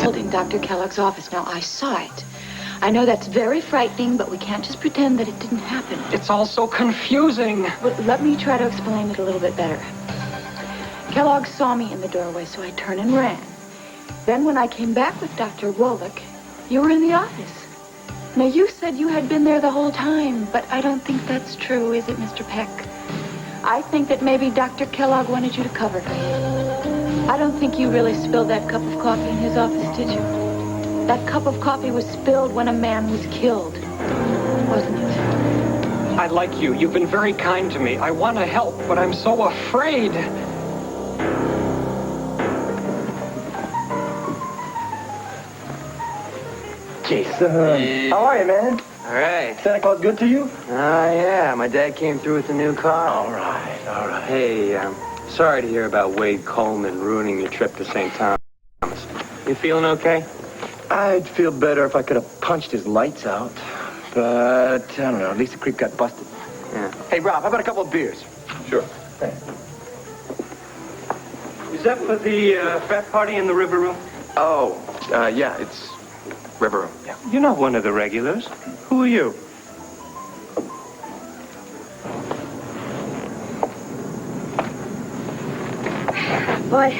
killed in Dr. Kellogg's office. Now, I saw it. I know that's very frightening, but we can't just pretend that it didn't happen. It's all so confusing. But let me try to explain it a little bit better. Kellogg saw me in the doorway, so I turned and ran. Then when I came back with Dr. Wallach, you were in the office. Now, you said you had been there the whole time, but I don't think that's true, is it, Mr. Peck? I think that maybe Dr. Kellogg wanted you to cover for him. I don't think you really spilled that cup of coffee in his office, did you? That cup of coffee was spilled when a man was killed, wasn't it? I like you. You've been very kind to me. I want to help, but I'm so afraid. Jason, how are you, man? All right. Santa Claus good to you? Yeah. My dad came through with a new car. All right. Hey, sorry to hear about Wade Coleman ruining your trip to St. Thomas. You feeling okay? I'd feel better if I could have punched his lights out. But, I don't know, at least the creep got busted. Yeah. Hey, Rob, how about a couple of beers? Sure. Thanks. Is that for the frat party in the River Room? Oh, yeah, it's River Room, yeah. You're not one of the regulars. Who are you? Boy,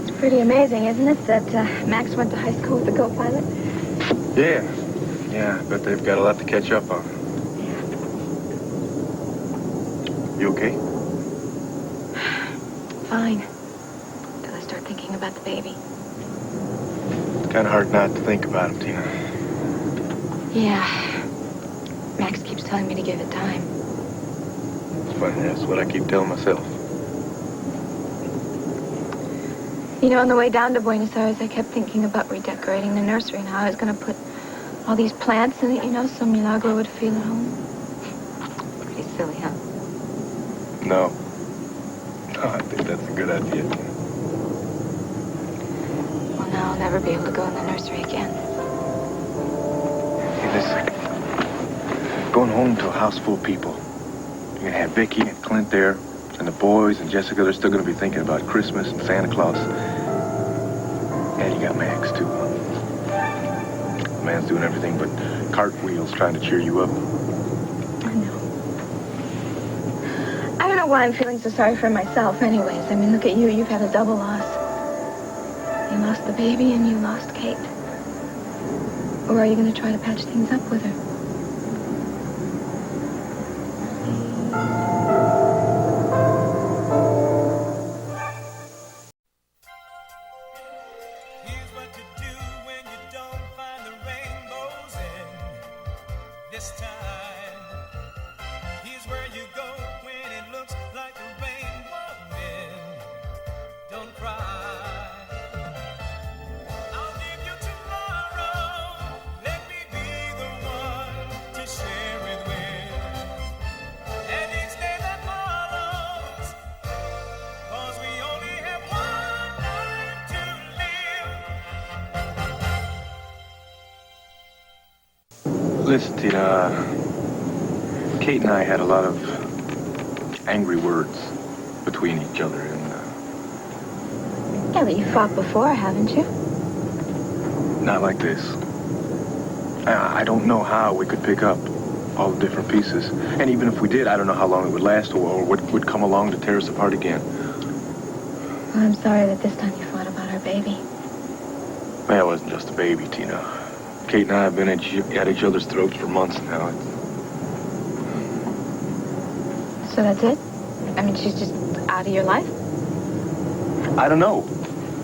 it's pretty amazing, isn't it, that Max went to high school with a co-pilot? Yeah, but they've got a lot to catch up on. You okay? Fine. Till I start thinking about the baby. It's kind of hard not to think about him, Tina. Yeah. Max keeps telling me to give it time. It's funny, that's what I keep telling myself. You know, on the way down to Buenos Aires, I kept thinking about redecorating the nursery and how I was going to put all these plants in it, you know, so Milagro would feel at home. Pretty silly, huh? No, I think that's a good idea. Well, now I'll never be able to go in the nursery again. Hey, listen. Going home to a house full of people. You're going to have Viki and Clint there, and the boys and Jessica, they're still going to be thinking about Christmas and Santa Claus. And you got Max, too. The man's doing everything but cartwheels trying to cheer you up. I know. I don't know why I'm feeling so sorry for myself anyways. I mean, look at you. You've had a double loss. You lost the baby and you lost Kate. Or are you going to try to patch things up with her? Listen, Tina, Kate and I had a lot of angry words between each other, and Yeah, but you fought before, haven't you? not like this. I don't know how we could pick up all the different pieces. And even if we did, I don't know how long it would last or what would come along to tear us apart again. Well, I'm sorry that this time you fought about our baby. Well, it wasn't just a baby, Tina. Kate and I have been at each other's throats for months now. So that's it? I mean, she's just out of your life? I don't know.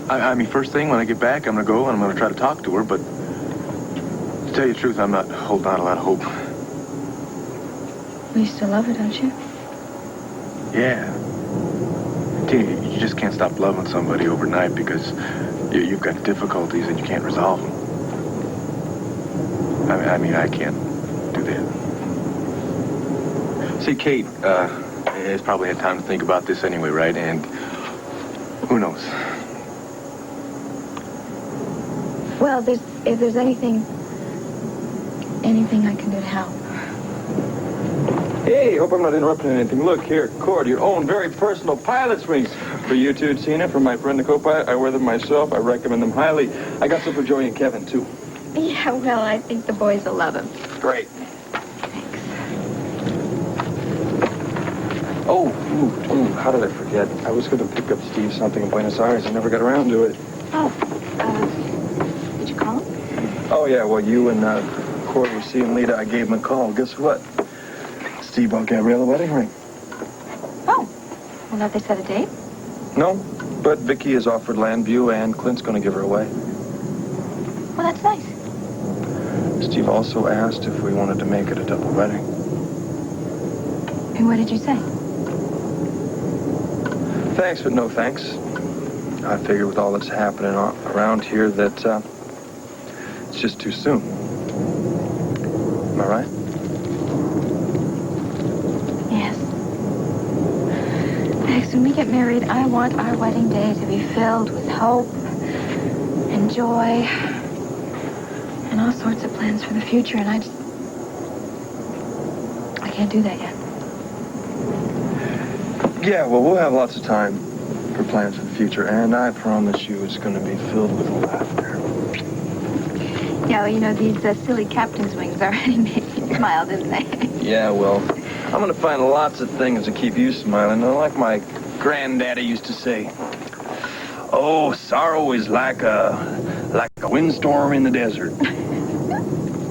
I mean, first thing when I get back, I'm going to go and I'm going to try to talk to her, but to tell you the truth, I'm not holding out a lot of hope. Well, you still love her, don't you? Yeah. Tina, you just can't stop loving somebody overnight because you've got difficulties and you can't resolve them. I mean, I can't do that. See, Kate has probably had time to think about this anyway, right? And who knows? Well, if there's anything I can do to help. Hey, hope I'm not interrupting anything. Look here, Cord, your own very personal pilot's rings. For you too, Tina. For my friend the co-pilot, I wear them myself. I recommend them highly. I got some for Joey and Kevin, too. Yeah, well, I think the boys will love him. Great. Thanks. Oh, how did I forget? I was going to pick up Steve something in Buenos Aires. I never got around to it. Oh, did you call him? Oh, yeah, well, you and Corey were seeing Lita. I gave him a call. Guess what? Steve bought Gabrielle a wedding ring. Oh, well, have they set a date? No, but Viki has offered Landview, and Clint's going to give her away. Well, that's nice. Steve also asked if we wanted to make it a double wedding. And what did you say? Thanks, but no thanks. I figure with all that's happening around here that it's just too soon. Am I right? Yes. Max, when we get married, I want our wedding day to be filled with hope and joy and all sorts of plans for the future, and I can't do that yet. Yeah, well, we'll have lots of time for plans for the future, and I promise you it's going to be filled with laughter. Yeah, well, you know, these silly captain's wings already made me smile, didn't they? Yeah, well, I'm going to find lots of things to keep you smiling, like my granddaddy used to say. Oh, sorrow is like a windstorm in the desert.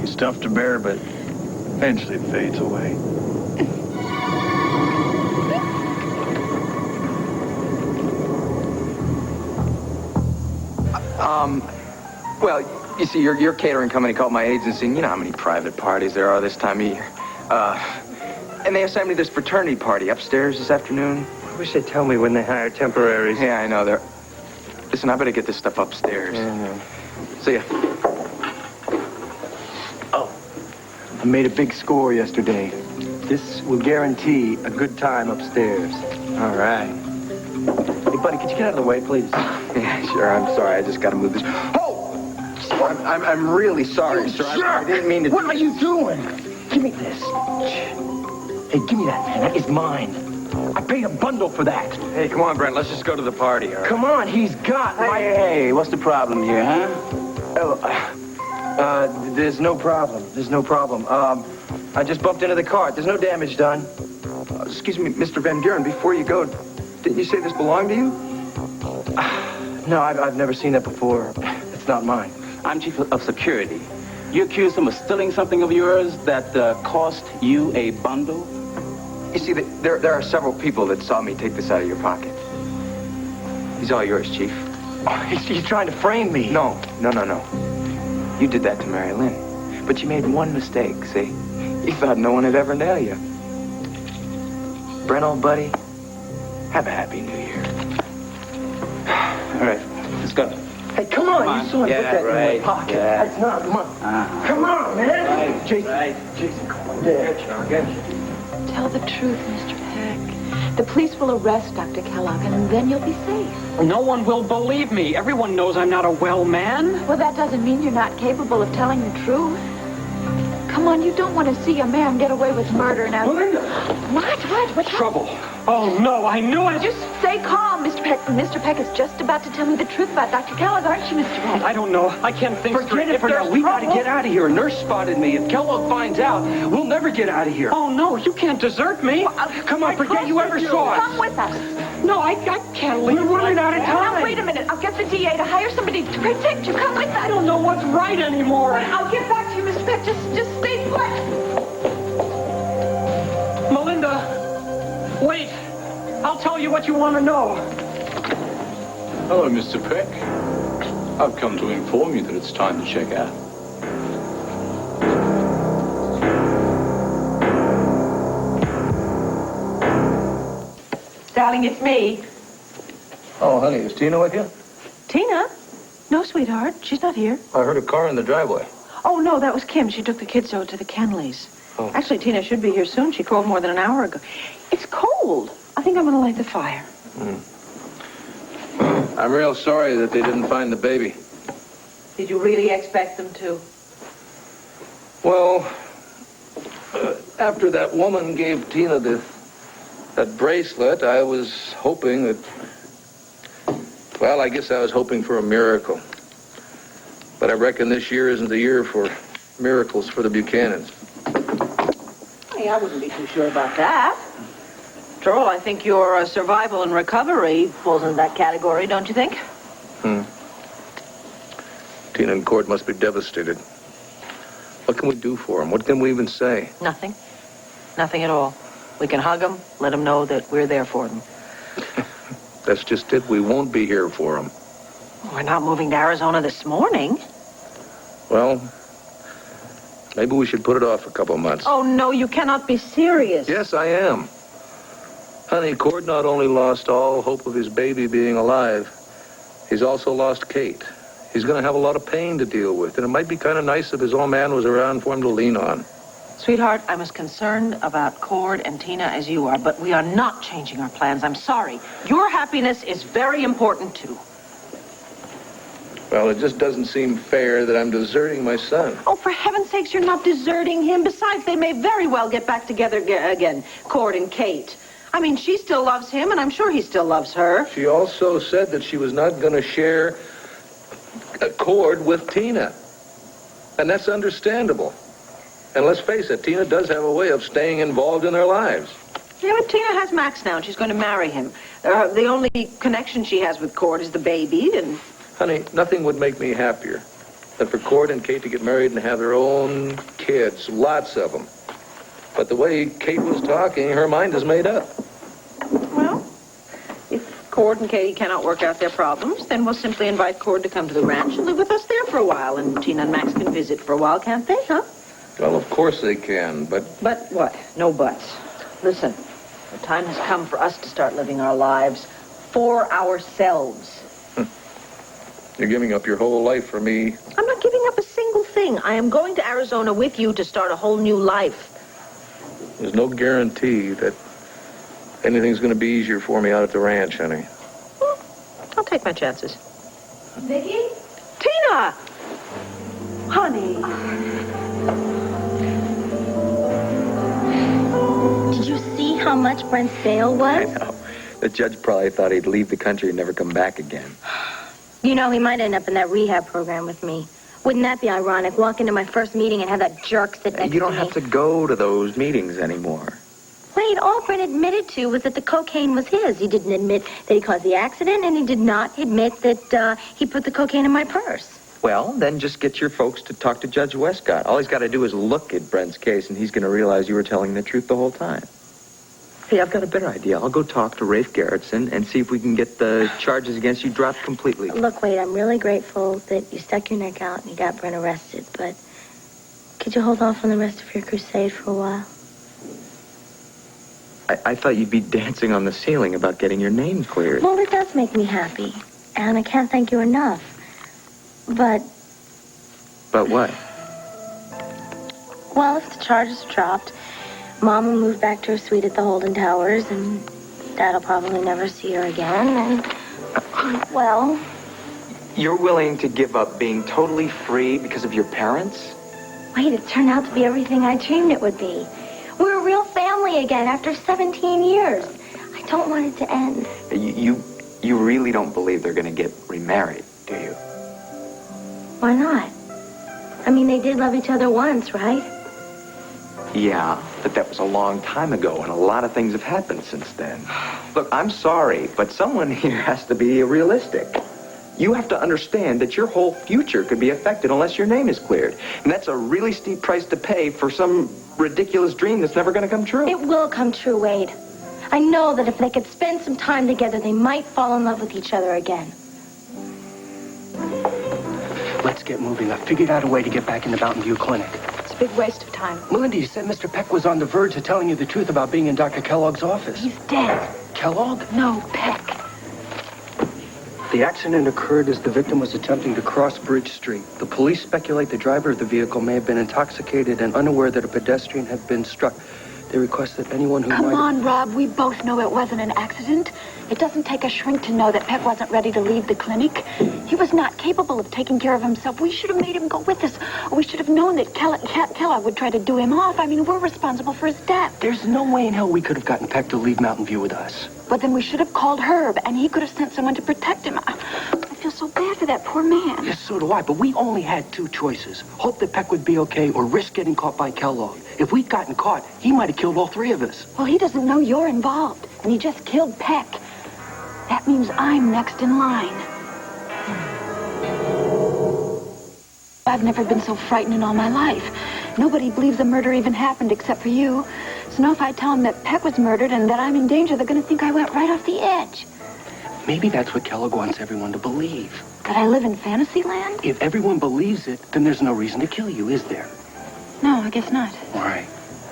It's tough to bear, but eventually it fades away. Well, you see, your catering company called my agency, and you know how many private parties there are this time of year. And they assigned me this fraternity party upstairs this afternoon. I wish they'd tell me when they hire temporaries. Yeah, I know. Listen, I better get this stuff upstairs. See ya. Oh, I made a big score yesterday. This will guarantee a good time upstairs. All right. Hey, buddy, could you get out of the way, please? Yeah, sure. I'm sorry. I just got to move this. Oh! I'm really sorry, sir. I didn't mean to... What are you doing? Give me this. Hey, give me that, man. That is mine. I paid a bundle for that. Hey, come on, Brent. Let's just go to the party, all right? Come on, he's got my... Hey, what's the problem here, huh? Oh, there's no problem. There's no problem. I just bumped into the cart. There's no damage done. Excuse me, Mr. Van Buren, before you go, didn't you say this belonged to you? No, I've never seen that before. It's not mine. I'm chief of security. You accuse him of stealing something of yours that cost you a bundle? You see, there are several people that saw me take this out of your pocket. He's all yours, Chief. Oh, he's trying to frame me. No. You did that to Mary Lynn. But you made one mistake, see? You thought no one would ever nail you. Brent, old buddy, have a happy New Year. All right, let's go. Hey, come on. You saw him Yeah, put that right. in my pocket. Yeah. That's not... Come on. Come on, man. Right. Jason. Right. Jason, come on. There. Tell the truth, Mr. Peck. The police will arrest Dr. Kellogg, and then you'll be safe. No one will believe me. Everyone knows I'm not a well man. Well, that doesn't mean you're not capable of telling the truth. Come on, you don't want to see a man get away with murder now. Melinda! What's Trouble. Oh, no, I knew it. Just stay calm, Mr. Peck. Mr. Peck is just about to tell me the truth about Dr. Kellogg, aren't you, Mr. Peck? I don't know. I can't think Forget straight. it If for now. there's We gotta trouble- get out of here. A nurse spotted me. If Kellogg finds out, we'll never get out of here. Oh, no, you can't desert me. Come on, forget you ever saw us. Come with us. No, I can't leave. We're running out of time. Now, wait a minute. I'll get the DA to hire somebody to protect you. Come with us. I don't know what's right anymore. I'll get back to you, Mr. Peck. Just stay put. Melinda, wait. I'll tell you what you want to know. Hello, Mr. Peck. I've come to inform you that it's time to check out. Darling, it's me. Oh, honey, is Tina with you? Tina? No, sweetheart. She's not here. I heard a car in the driveway. Oh, no, that was Kim. She took the kids over to the Kenleys. Oh. Actually, Tina should be here soon. She called more than an hour ago. It's cold. I think I'm going to light the fire. I'm real sorry that they didn't find the baby. Did you really expect them to? Well, after that woman gave Tina that bracelet, I was hoping that Well, I guess I was hoping for a miracle. But I reckon this year isn't the year for miracles for the Buchanans. Hey, I wouldn't be too sure about that. After all, I think your survival and recovery falls into that category, don't you think? Tina and Cord must be devastated. What can we do for them? What can we even say? Nothing. Nothing at all. We can hug them, let them know that we're there for them. That's just it. We won't be here for them. We're not moving to Arizona this morning. Well, maybe we should put it off a couple of months. Oh, no, you cannot be serious. Yes, I am. Honey, Cord not only lost all hope of his baby being alive, he's also lost Kate. He's going to have a lot of pain to deal with, and it might be kind of nice if his old man was around for him to lean on. Sweetheart, I'm as concerned about Cord and Tina as you are, but we are not changing our plans. I'm sorry. Your happiness is very important, too. Well, it just doesn't seem fair that I'm deserting my son. Oh, for heaven's sakes, you're not deserting him. Besides, they may very well get back together again, Cord and Kate. I mean, she still loves him, and I'm sure he still loves her. She also said that she was not going to share a Cord with Tina. And that's understandable. And let's face it, Tina does have a way of staying involved in their lives. Yeah, but Tina has Max now, and she's going to marry him. The only connection she has with Cord is the baby, and... Honey, nothing would make me happier than for Cord and Kate to get married and have their own kids, lots of them. But the way Kate was talking, her mind is made up. Well, if Cord and Katie cannot work out their problems, then we'll simply invite Cord to come to the ranch and live with us there for a while, and Tina and Max can visit for a while, can't they, huh? Well, of course they can, but... But what? No buts. Listen, the time has come for us to start living our lives for ourselves. You're giving up your whole life for me. I'm not giving up a single thing. I am going to Arizona with you to start a whole new life. There's no guarantee that anything's going to be easier for me out at the ranch, honey. Well, I'll take my chances. Viki? Tina! Honey. Did you see how much Brent's bail was? I know. The judge probably thought he'd leave the country and never come back again. You know, he might end up in that rehab program with me. Wouldn't that be ironic? Walk into my first meeting and have that jerk sit next to me. You don't have to go to those meetings anymore. Wait, all Brent admitted to was that the cocaine was his. He didn't admit that he caused the accident, and he did not admit that he put the cocaine in my purse. Well, then just get your folks to talk to Judge Westcott. All he's got to do is look at Brent's case, and he's going to realize you were telling the truth the whole time. Hey, I've got a better idea. I'll go talk to Rafe Garrettson and see if we can get the charges against you dropped completely. Look, Wade, I'm really grateful that you stuck your neck out and you got Brent arrested, but could you hold off on the rest of your crusade for a while? I thought you'd be dancing on the ceiling about getting your name cleared. Well, it does make me happy, and I can't thank you enough. But... But what? Well, if the charges are dropped, Mom will move back to her suite at the Holden Towers, and Dad'll probably never see her again, and... Well... You're willing to give up being totally free because of your parents? Wait, it turned out to be everything I dreamed it would be. We're a real family again after 17 years. I don't want it to end. You really don't believe they're going to get remarried, do you? Why not? I mean, they did love each other once, right? Yeah, but that was a long time ago, and a lot of things have happened since then. Look, I'm sorry, but someone here has to be realistic. You have to understand that your whole future could be affected unless your name is cleared. And that's a really steep price to pay for some ridiculous dream that's never going to come true. It will come true, Wade. I know that if they could spend some time together, they might fall in love with each other again. Let's get moving. I figured out a way to get back in the Mountain View Clinic. It's a big waste of time. Melinda, you said Mr. Peck was on the verge of telling you the truth about being in Dr. Kellogg's office. He's dead. Kellogg? No, Peck. The accident occurred as the victim was attempting to cross Bridge Street. The police speculate the driver of the vehicle may have been intoxicated and unaware that a pedestrian had been struck. They request that anyone who Come on, Rob. We both know it wasn't an accident. It doesn't take a shrink to know that Peck wasn't ready to leave the clinic. He was not capable of taking care of himself. We should have made him go with us. We should have known that Kellogg would try to do him off. I mean, we're responsible for his death. There's no way in hell we could have gotten Peck to leave Mountain View with us. But then we should have called Herb, and he could have sent someone to protect him. so bad for that poor man. Yes, so do I, but we only had two choices. Hope that Peck would be okay or risk getting caught by Kellogg. If we'd gotten caught, he might have killed all three of us. Well, he doesn't know you're involved, and he just killed Peck. That means I'm next in line. I've never been so frightened in all my life. Nobody believes the murder even happened except for you. So now if I tell them that Peck was murdered and that I'm in danger, they're going to think I went right off the edge. Maybe that's what Kellogg wants everyone to believe. That I live in fantasy land? If everyone believes it, then there's no reason to kill you, is there? No, I guess not. All right.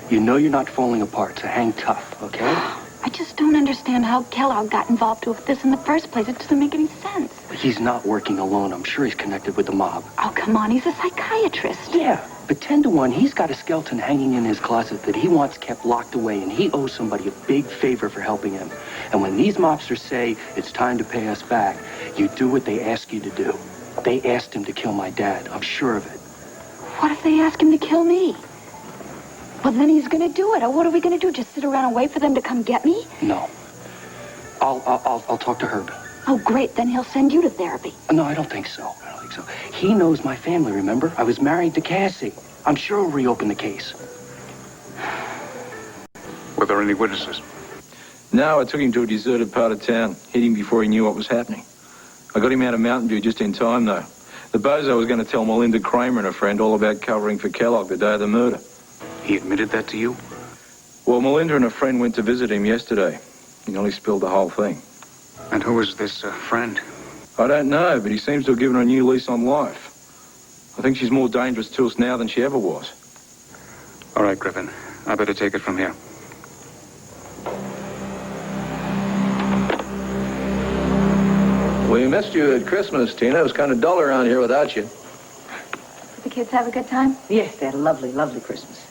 You know you're not falling apart, so hang tough, okay? I just don't understand how Kellogg got involved with this in the first place. It doesn't make any sense. He's not working alone. I'm sure he's connected with the mob. Oh, come on. He's a psychiatrist. Yeah, but 10 to 1, he's got a skeleton hanging in his closet that he wants kept locked away, and he owes somebody a big favor for helping him. And when these mobsters say it's time to pay us back, you do what they ask you to do. They asked him to kill my dad. I'm sure of it. What if they ask him to kill me? Well, then he's going to do it. What are we going to do? Just sit around and wait for them to come get me? No. I'll talk to Herb. Oh, great. Then he'll send you to therapy. No, I don't think so. He knows my family, remember? I was married to Cassie. I'm sure he'll reopen the case. Were there any witnesses? No, I took him to a deserted part of town, hit him before he knew what was happening. I got him out of Mountain View just in time, though. The bozo was going to tell Melinda Kramer and her friend all about covering for Kellogg the day of the murder. He admitted that to you? Well, Melinda and her friend went to visit him yesterday. He only spilled the whole thing. And who was this friend? I don't know, but he seems to have given her a new lease on life. I think she's more dangerous to us now than she ever was. All right, Griffin. I better take it from here. We missed you at Christmas, Tina. It was kind of dull around here without you. Did the kids have a good time? Yes, they had a lovely, lovely Christmas.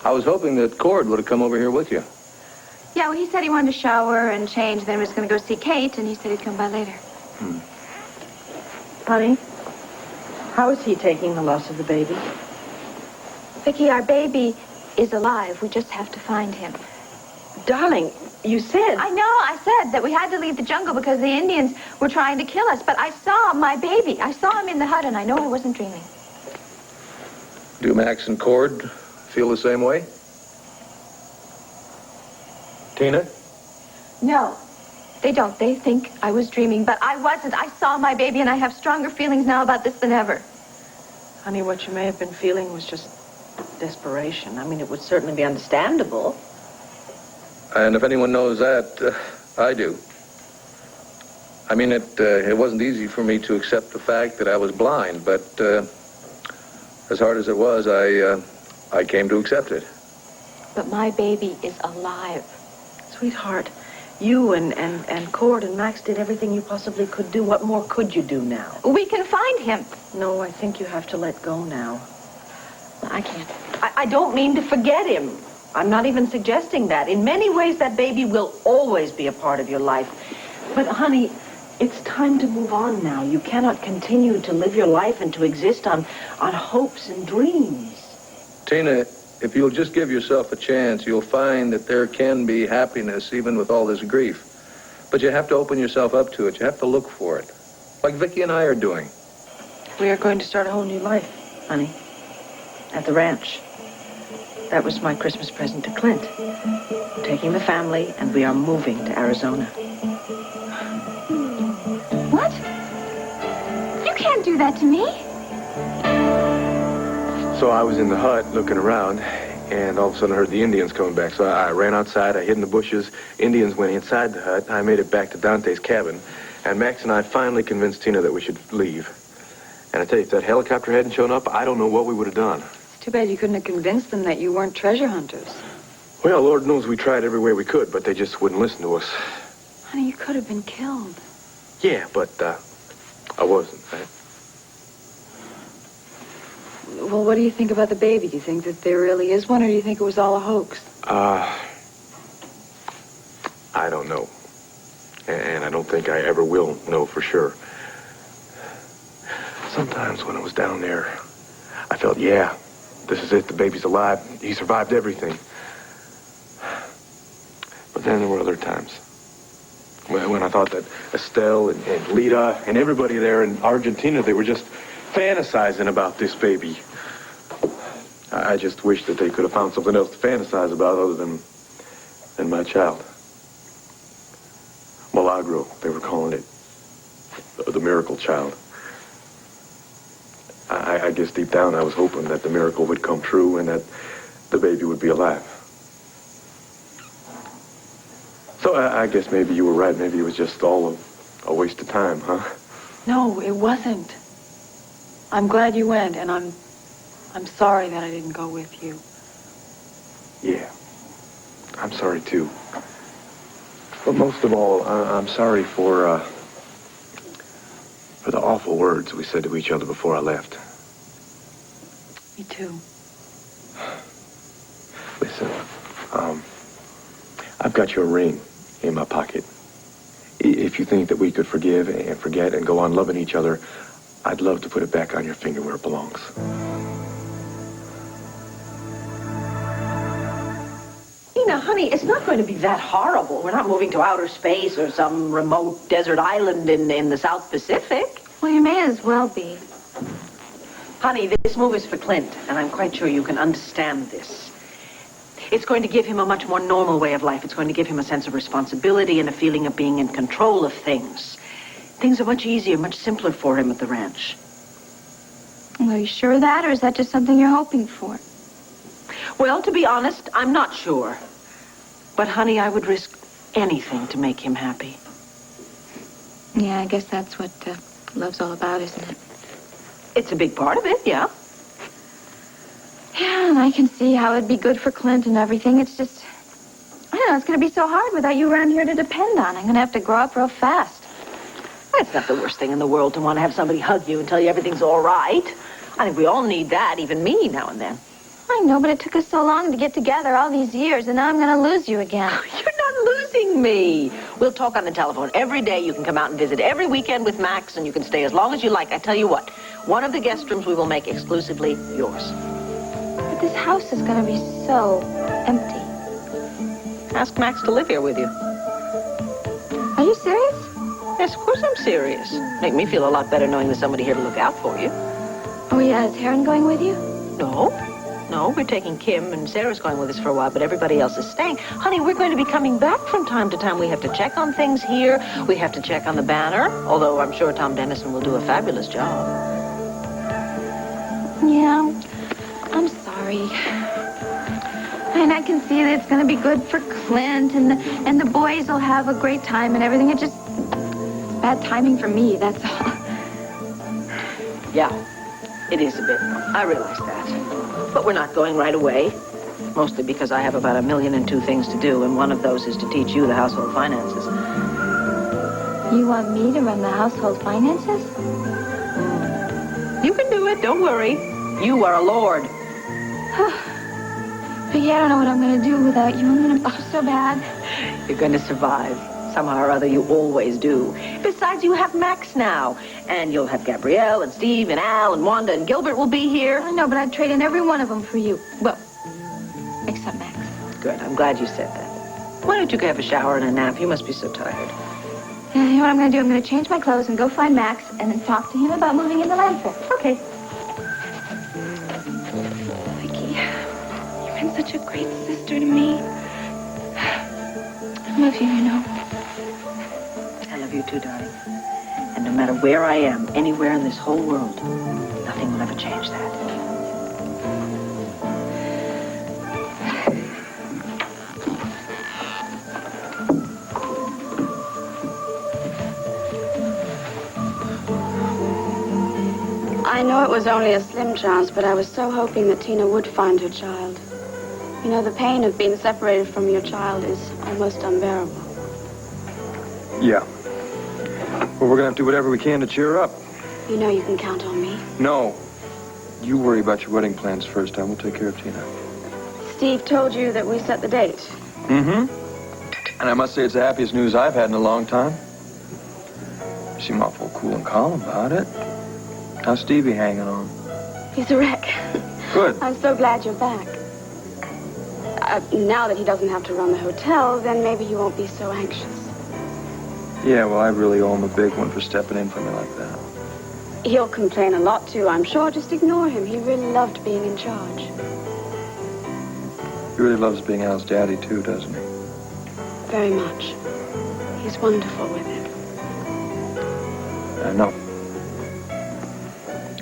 I was hoping that Cord would have come over here with you. Yeah, well, he said he wanted to shower and change, then he was going to go see Kate, and he said he'd come by later. Honey, how is he taking the loss of the baby? Vicki, our baby is alive. We just have to find him. Darling, you said... I said that we had to leave the jungle because the Indians were trying to kill us, but I saw my baby. I saw him in the hut, and I know I wasn't dreaming. Do Max and Cord feel the same way? Tina? No, they don't. They think I was dreaming, but I wasn't. I saw my baby, and I have stronger feelings now about this than ever. Honey, what you may have been feeling was just desperation. I mean, it would certainly be understandable. And if anyone knows that, I do. I mean, it wasn't easy for me to accept the fact that I was blind, but as hard as it was, I came to accept it. But my baby is alive. Sweetheart, you and Cord and Max did everything you possibly could do. What more could you do now? We can find him. No, I think you have to let go now. I can't. I don't mean to forget him. I'm not even suggesting that. In many ways, that baby will always be a part of your life. But, honey, it's time to move on now. You cannot continue to live your life and to exist on hopes and dreams. Tina, if you'll just give yourself a chance, you'll find that there can be happiness even with all this grief. But you have to open yourself up to it. You have to look for it. Like Viki and I are doing. We are going to start a whole new life, honey. At the ranch. That was my Christmas present to Clint. We're taking the family, and we are moving to Arizona. What? You can't do that to me. So I was in the hut looking around, and all of a sudden I heard the Indians coming back. So I ran outside, I hid in the bushes. Indians went inside the hut. I made it back to Dante's cabin, and Max and I finally convinced Tina that we should leave. And I tell you, if that helicopter hadn't shown up, I don't know what we would have done. Too bad you couldn't have convinced them that you weren't treasure hunters. Well, Lord knows we tried every way we could, but they just wouldn't listen to us. Honey, you could have been killed. Yeah, but I wasn't, right? Well, what do you think about the baby? Do you think that there really is one, or do you think it was all a hoax? I don't know. And I don't think I ever will know for sure. Sometimes when I was down there, I felt, yeah, this is it. The baby's alive. He survived everything. But then there were other times. When I thought that Estelle and Lita and everybody there in Argentina, they were just fantasizing about this baby. I just wish that they could have found something else to fantasize about other than my child. Milagro, they were calling it. The miracle child. I guess deep down I was hoping that the miracle would come true and that the baby would be alive. So I guess maybe you were right. Maybe it was just all a waste of time, huh? No, it wasn't. I'm glad you went, and I'm sorry that I didn't go with you. Yeah. I'm sorry, too. But most of all, I'm sorry for the awful words we said to each other before I left. Me too. Listen, I've got your ring in my pocket. If you think that we could forgive and forget and go on loving each other, I'd love to put it back on your finger where it belongs. Now, honey, it's not going to be that horrible. We're not moving to outer space or some remote desert island in the South Pacific. Well, you may as well be. Honey, this move is for Clint, and I'm quite sure you can understand this. It's going to give him a much more normal way of life. It's going to give him a sense of responsibility and a feeling of being in control of things. Things are much easier, much simpler for him at the ranch. Well, are you sure of that, or is that just something you're hoping for? Well, to be honest, I'm not sure. But, honey, I would risk anything to make him happy. Yeah, I guess that's what love's all about, isn't it? It's a big part of it, yeah. Yeah, and I can see how it'd be good for Clint and everything. It's just, I don't know, it's going to be so hard without you around here to depend on. I'm going to have to grow up real fast. That's not the worst thing in the world to want to have somebody hug you and tell you everything's all right. I think we all need that, even me now and then. I know, but it took us so long to get together all these years, and now I'm going to lose you again. You're not losing me. We'll talk on the telephone every day. You can come out and visit every weekend with Max, and you can stay as long as you like. I tell you what, one of the guest rooms we will make exclusively yours. But this house is going to be so empty. Ask Max to live here with you. Are you serious? Yes, of course I'm serious. Make me feel a lot better knowing there's somebody here to look out for you. Oh, yeah, is Heron going with you? No, we're taking Kim, and Sarah's going with us for a while, but everybody else is staying. Honey, we're going to be coming back from time to time. We have to check on things here. We have to check on the banner, although I'm sure Tom Dennison will do a fabulous job. Yeah, I'm sorry. And I can see that it's going to be good for Clint, and the boys will have a great time and everything. It's just bad timing for me, that's all. Yeah, it is a bit. I realize that. But we're not going right away. Mostly because I have about 1,000,002 things to do, and one of those is to teach you the household finances. You want me to run the household finances? You can do it, don't worry. You are a lord. Viki, I don't know what I'm going to do without you. I'm going to be so bad. You're going to survive. Somehow or other, you always do. Besides, you have Max now. And you'll have Gabrielle and Steve and Al and Wanda and Gilbert will be here. I know, but I'd trade in every one of them for you. Well, except Max. Good. I'm glad you said that. Why don't you go have a shower and a nap? You must be so tired. Yeah, you know what I'm going to do? I'm going to change my clothes and go find Max and then talk to him about moving in the landfill. Okay. Viki, you've been such a great sister to me. I love you, you know. I love you too, darling. And no matter where I am, anywhere in this whole world, nothing will ever change that. I know it was only a slim chance, but I was so hoping that Tina would find her child. You know, the pain of being separated from your child is almost unbearable. Yeah. Well, we're going to have to do whatever we can to cheer her up. You know you can count on me. No. You worry about your wedding plans first. I will take care of Tina. Steve told you that we set the date. Mm-hmm. And I must say it's the happiest news I've had in a long time. You seem awful cool and calm about it. How's Stevie hanging on? He's a wreck. Good. I'm so glad you're back. Now that he doesn't have to run the hotel, then maybe you won't be so anxious. Yeah, well, I really owe him a big one for stepping in for me like that. He'll complain a lot, too, I'm sure. Just ignore him. He really loved being in charge. He really loves being Al's daddy, too, doesn't he? Very much. He's wonderful with it. I know.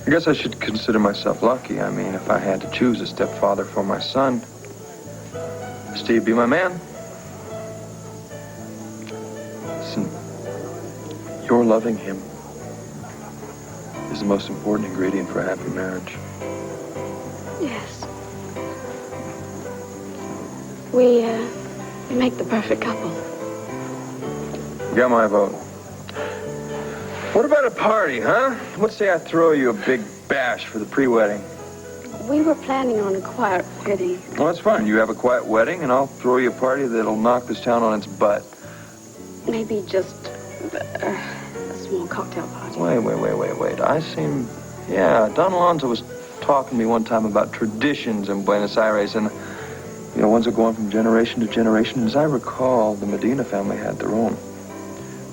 I guess I should consider myself lucky. I mean, if I had to choose a stepfather for my son, Steve be my man. Listen, your loving him is the most important ingredient for a happy marriage. Yes. We make the perfect couple. Got my vote. What about a party, huh? Let's say I throw you a big bash for the pre-wedding. We were planning on a quiet wedding. Well, that's fine. You have a quiet wedding, and I'll throw you a party that'll knock this town on its butt. Maybe just a small cocktail party. Wait. Yeah, Don Alonso was talking to me one time about traditions in Buenos Aires, and, you know, ones that go on from generation to generation. As I recall, the Medina family had their own,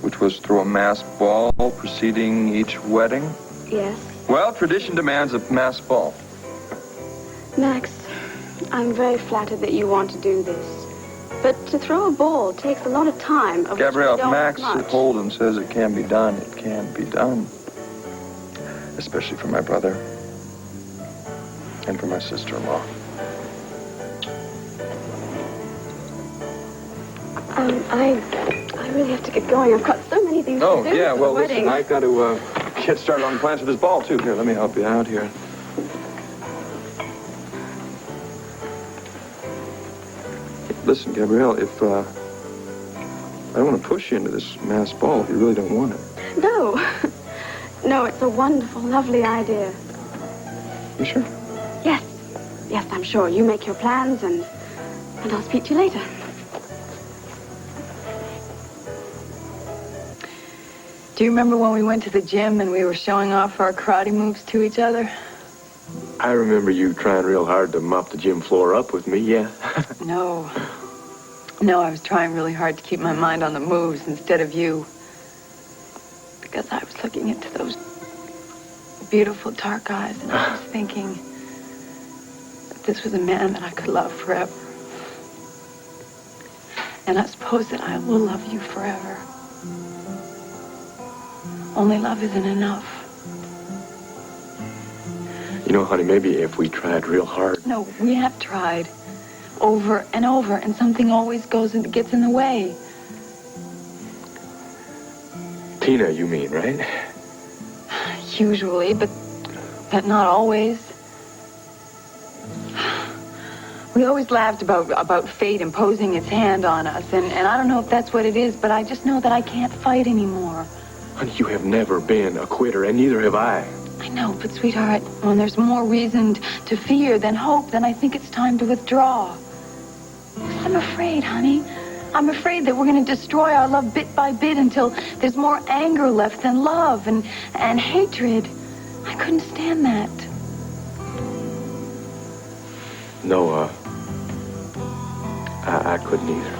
which was through a mass ball preceding each wedding. Yes. Well, tradition demands a mass ball. Max, I'm very flattered that you want to do this. But to throw a ball takes a lot of time. Gabrielle, if Max Holden says it can be done, it can be done. Especially for my brother and for my sister-in-law. I really have to get going. I've got so many things to do. Oh, yeah, well, listen, I got to get started on plans for this ball, too. Here, let me help you out here. Listen, Gabrielle, if I don't want to push you into this mass ball if you really don't want it. No. No, it's a wonderful, lovely idea. You sure? Yes. Yes, I'm sure. You make your plans, and I'll speak to you later. Do you remember when we went to the gym and we were showing off our karate moves to each other? I remember you trying real hard to mop the gym floor up with me, yeah. No, I was trying really hard to keep my mind on the moves instead of you. Because I was looking into those beautiful dark eyes, and I was thinking that this was a man that I could love forever. And I suppose that I will love you forever. Only love isn't enough. You know, honey, maybe if we tried real hard. No, we have tried over and over, and something always gets in the way. Tina, you mean, right? Usually, but not always. We always laughed about fate imposing its hand on us, and I don't know if that's what it is, but I just know that I can't fight anymore. Honey, you have never been a quitter, and neither have I. I know, but sweetheart, when there's more reason to fear than hope, then I think it's time to withdraw. I'm afraid, honey. I'm afraid that we're going to destroy our love bit by bit until there's more anger left than love and hatred. I couldn't stand that. No, I couldn't either.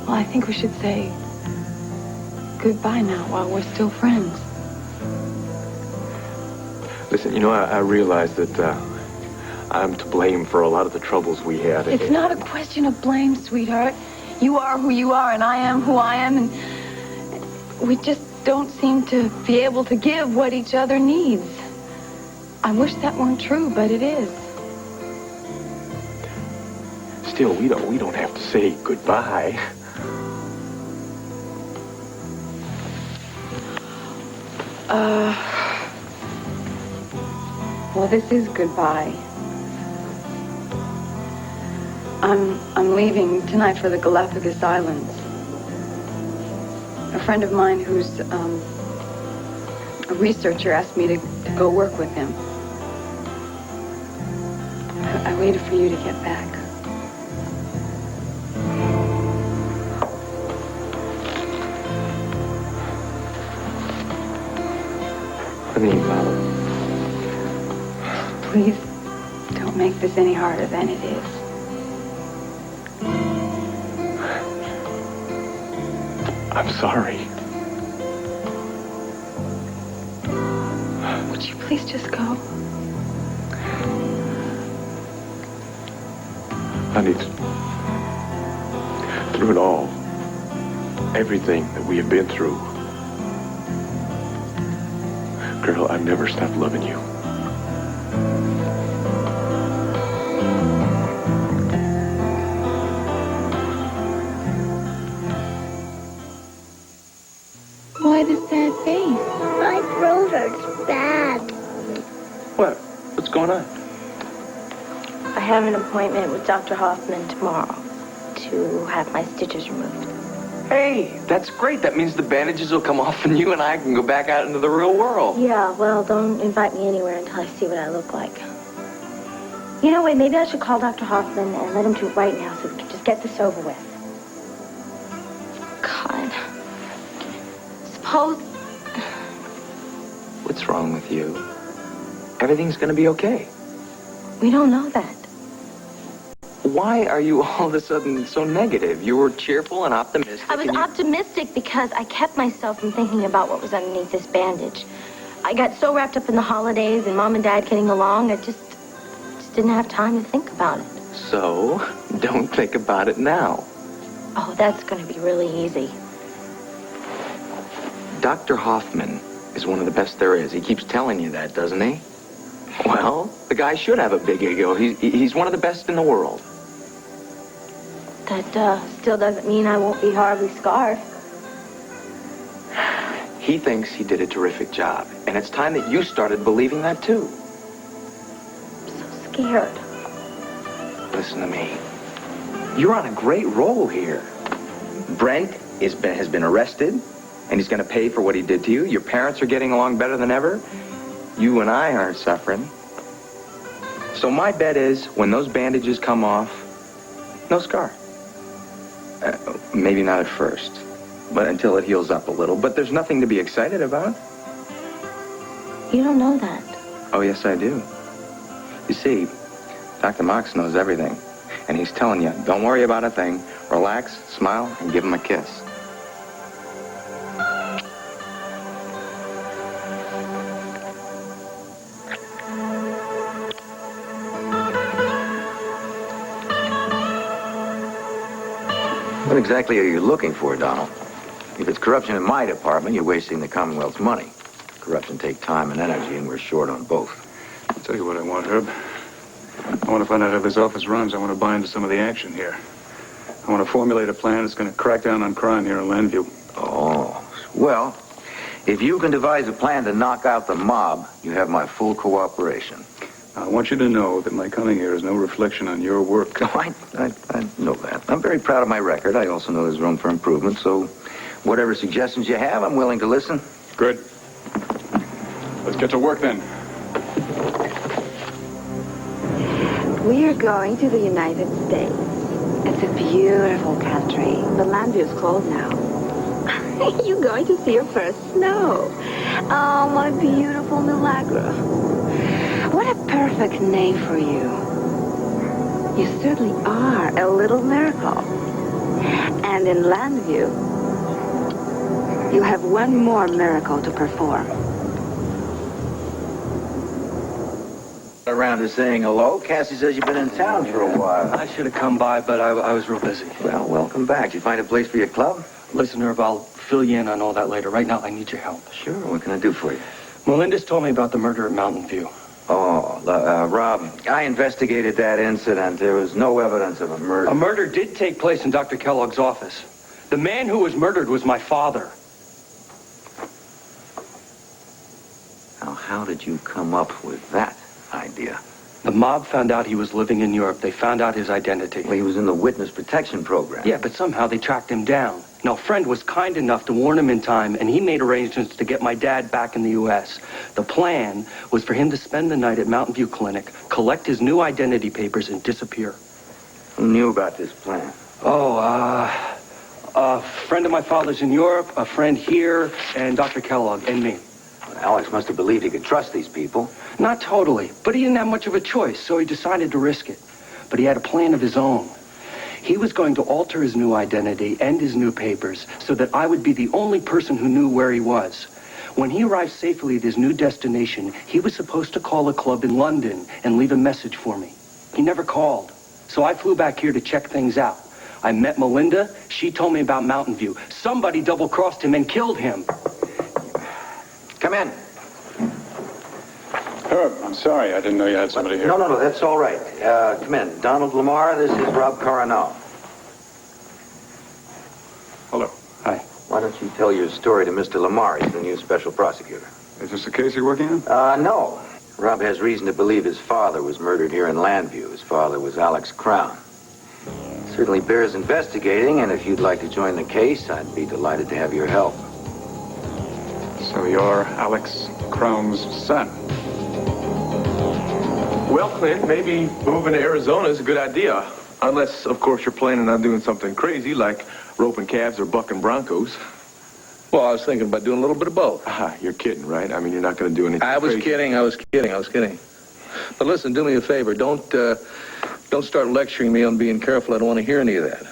Well, I think we should say goodbye now while we're still friends. Listen, you know, I realize that I'm to blame for a lot of the troubles we had. It's not a question of blame, sweetheart. You are who you are, and I am who I am, and we just don't seem to be able to give what each other needs. I wish that weren't true, but it is. Still, we don't have to say goodbye. Well, this is goodbye. I'm leaving tonight for the Galapagos Islands. A friend of mine who's a researcher asked me to go work with him. I waited for you to get back. Honey, Please, don't make this any harder than it is. I'm sorry. Would you please just go? Honey, through it all, everything that we have been through, girl, I've never stopped loving you. Why the sad face? My throat hurts bad. What? What's going on? I have an appointment with Dr. Hoffman tomorrow to have my stitches removed. Hey, that's great. That means the bandages will come off and you and I can go back out into the real world. Yeah, well, don't invite me anywhere until I see what I look like. You know, wait, maybe I should call Dr. Hoffman and let him do it right now so we can just get this over with. God. Suppose... What's wrong with you? Everything's gonna be okay. We don't know that. Why are you all of a sudden so negative? You were cheerful and optimistic. I was optimistic because I kept myself from thinking about what was underneath this bandage. I got so wrapped up in the holidays and Mom and Dad getting along, I just didn't have time to think about it. So, don't think about it now. Oh, that's going to be really easy. Dr. Hoffman is one of the best there is. He keeps telling you that, doesn't he? Well, the guy should have a big ego. He's one of the best in the world. That still doesn't mean I won't be horribly scarred. He thinks he did a terrific job, and it's time that you started believing that too. I'm so scared. Listen to me. You're on a great roll here. Brent has been arrested, and he's going to pay for what he did to you. Your parents are getting along better than ever. You and I aren't suffering. So my bet is, when those bandages come off, no scar. Maybe not at first, but until it heals up a little. But there's nothing to be excited about. You don't know that. Oh, yes, I do. You see, Dr. Mox knows everything. And he's telling you, don't worry about a thing. Relax, smile, and give him a kiss. What exactly are you looking for, Donald? If it's corruption in my department, you're wasting the Commonwealth's money. Corruption takes time and energy, and we're short on both. I'll tell you what I want, Herb. I want to find out how this office runs. I want to buy into some of the action here. I want to formulate a plan that's going to crack down on crime here in Landview. Oh, well, if you can devise a plan to knock out the mob, you have my full cooperation. I want you to know that my coming here is no reflection on your work. Oh, I know that. I'm very proud of my record. I also know there's room for improvement, so whatever suggestions you have, I'm willing to listen. Good. Let's get to work then. We are going to the United States. It's a beautiful country. But Landview's cold now. You're going to see your first snow. Oh, my beautiful Niagara. What a perfect name for you. You certainly are a little miracle. And in Landview, you have one more miracle to perform. Around to saying hello. Cassie says you've been in town for a while. I should have come by, but I was real busy. Well, welcome back. Did you find a place for your club? Listen, Herb, I'll fill you in on all that later. Right now, I need your help. Sure. What can I do for you? Melinda's told me about the murder at Mountain View. Oh, Rob, I investigated that incident. There was no evidence of a murder. A murder did take place in Dr. Kellogg's office. The man who was murdered was my father. Now, how did you come up with that idea? The mob found out he was living in Europe. They found out his identity. Well, he was in the witness protection program. Yeah, but somehow they tracked him down. Now, a friend was kind enough to warn him in time, and he made arrangements to get my dad back in the U.S. The plan was for him to spend the night at Mountain View Clinic, collect his new identity papers, and disappear. Who knew about this plan? Oh, a friend of my father's in Europe, a friend here, and Dr. Kellogg, and me. Well, Alex must have believed he could trust these people. Not totally, but he didn't have much of a choice, so he decided to risk it. But he had a plan of his own. He was going to alter his new identity and his new papers so that I would be the only person who knew where he was. When he arrived safely at his new destination, he was supposed to call a club in London and leave a message for me. He never called. So I flew back here to check things out. I met Melinda. She told me about Mountain View. Somebody double-crossed him and killed him. Come in. Herb, I'm sorry. I didn't know you had somebody here. No, that's all right. Come in. Donald Lamar, this is Rob Coronel. Hello. Hi. Why don't you tell your story to Mr. Lamar? He's the new special prosecutor. Is this a case you're working on? No. Rob has reason to believe his father was murdered here in Landview. His father was Alex Crown. Certainly bears investigating, and if you'd like to join the case, I'd be delighted to have your help. So you're Alex Crown's son? Well, Clint, maybe moving to Arizona is a good idea. Unless, of course, you're planning on doing something crazy like roping calves or bucking broncos. Well, I was thinking about doing a little bit of both. You're kidding, right? I mean, you're not going to do anything I was crazy. kidding. But listen, do me a favor. Don't start lecturing me on being careful. I don't want to hear any of that.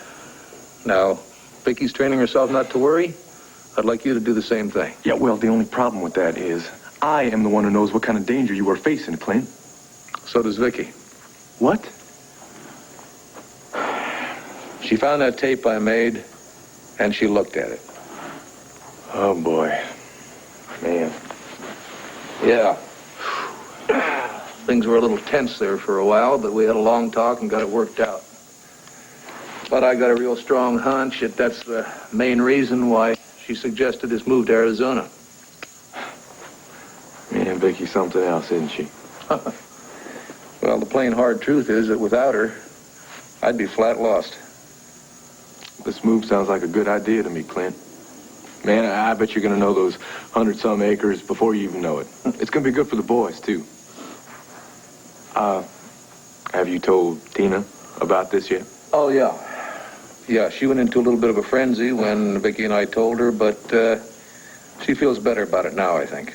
Now, Vicky's training herself not to worry. I'd like you to do the same thing. Yeah, well, the only problem with that is I am the one who knows what kind of danger you are facing, Clint. So does Vicky. What? She found that tape I made, and she looked at it. Oh, boy. Man. Yeah. Things were a little tense there for a while, but we had a long talk and got it worked out. But I got a real strong hunch that that's the main reason why she suggested this move to Arizona. Man, Vicky's something else, isn't she? Well, the plain hard truth is that without her, I'd be flat lost. This move sounds like a good idea to me, Clint. Man, I bet you're going to know those 100-some acres before you even know it. It's going to be good for the boys, too. Have you told Tina about this yet? Oh, yeah. Yeah, she went into a little bit of a frenzy when Vicky and I told her, but she feels better about it now, I think.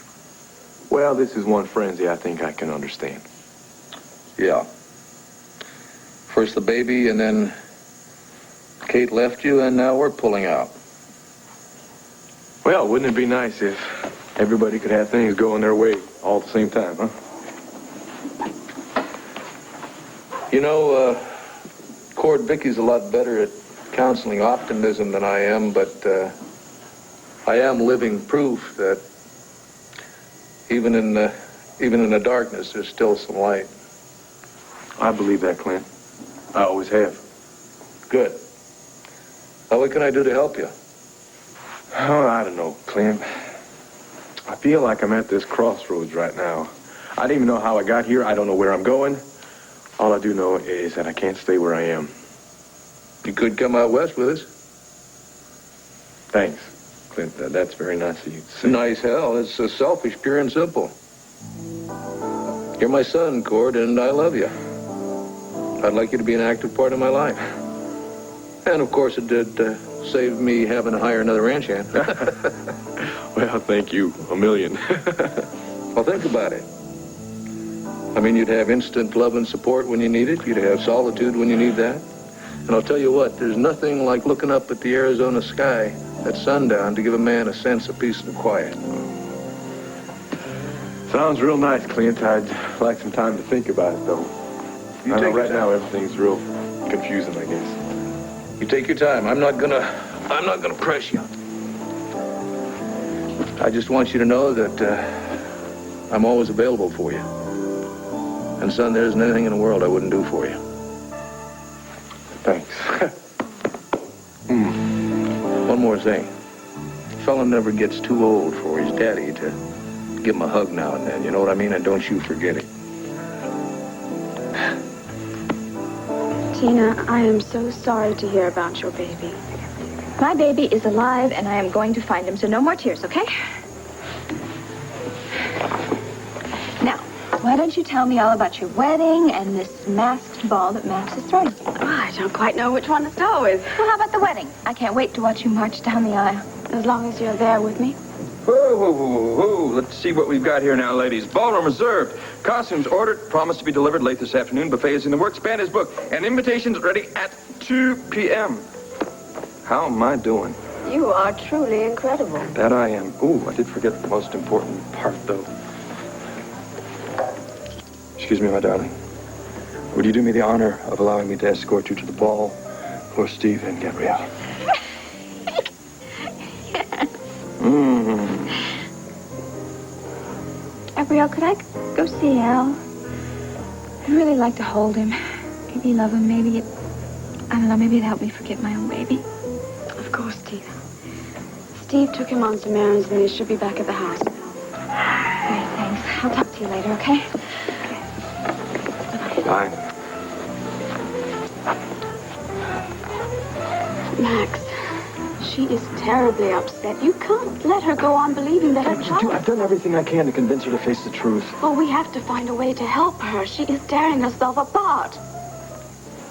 Well, this is one frenzy I think I can understand. Yeah. First the baby, and then Kate left you, and now we're pulling out. Well, wouldn't it be nice if everybody could have things going their way all at the same time, huh? You know, Cord, Vicky's a lot better at counseling optimism than I am, but I am living proof that even in the darkness, there's still some light. I believe that, Clint. I always have. Good. Now, what can I do to help you? Oh, I don't know, Clint. I feel like I'm at this crossroads right now. I don't even know how I got here. I don't know where I'm going. All I do know is that I can't stay where I am. You could come out west with us. Thanks, Clint. That's very nice of you to say. Nice hell. It's selfish, pure and simple. You're my son, Cord, and I love you. I'd like you to be an active part of my life. And, of course, it did save me having to hire another ranch hand. Well, thank you a million. Well, think about it. I mean, you'd have instant love and support when you need it. You'd have solitude when you need that. And I'll tell you what, there's nothing like looking up at the Arizona sky at sundown to give a man a sense of peace and quiet. Sounds real nice, Clint. I'd like some time to think about it, though. You I know take your right time. now everything's real confusing, I guess. You take your time. I'm not gonna press you. I just want you to know that I'm always available for you. And, son, there isn't anything in the world I wouldn't do for you. Thanks. One more thing. A fella never gets too old for his daddy to give him a hug now and then. You know what I mean? And don't you forget it. Tina, I am so sorry to hear about your baby. My baby is alive, and I am going to find him, so no more tears, okay? Now, why don't you tell me all about your wedding and this masked ball that Max is throwing? Oh, I don't quite know which one to start with. Well, how about the wedding? I can't wait to watch you march down the aisle. As long as you're there with me. Whoa, whoa, whoa, whoa. Let's see what we've got here now, ladies. Ballroom reserved. Costumes ordered. Promised to be delivered late this afternoon. Buffet is in the works. Band is booked. And invitations ready at 2 p.m. How am I doing? You are truly incredible. That I am. Ooh, I did forget the most important part, though. Excuse me, my darling. Would you do me the honor of allowing me to escort you to the ball for Steve and Gabrielle? Gabrielle, could I go see Al? I'd really like to hold him. Maybe love him. Maybe I don't know, maybe it'd help me forget my own baby. Of course, Tina. Steve took him on some errands and he should be back at the house. Great, thanks. I'll talk to you later, okay? Bye. Max, she is terribly upset. You can't let her go on believing that her child... I've done everything I can to convince her to face the truth. Well, we have to find a way to help her. She is tearing herself apart.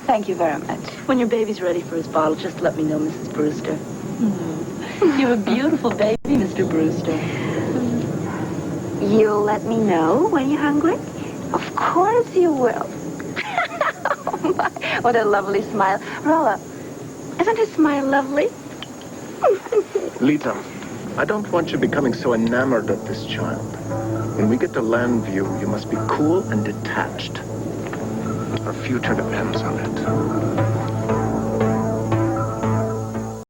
Thank you very much. When your baby's ready for his bottle, just let me know, Mrs. Brewster. You're a beautiful baby, Mr. Brewster. You'll let me know when you're hungry? Of course you will. Oh, my. What a lovely smile. Rolla, isn't his smile lovely? Lita, I don't want you becoming so enamored of this child. When we get to Landview, you must be cool and detached. Our future depends on it.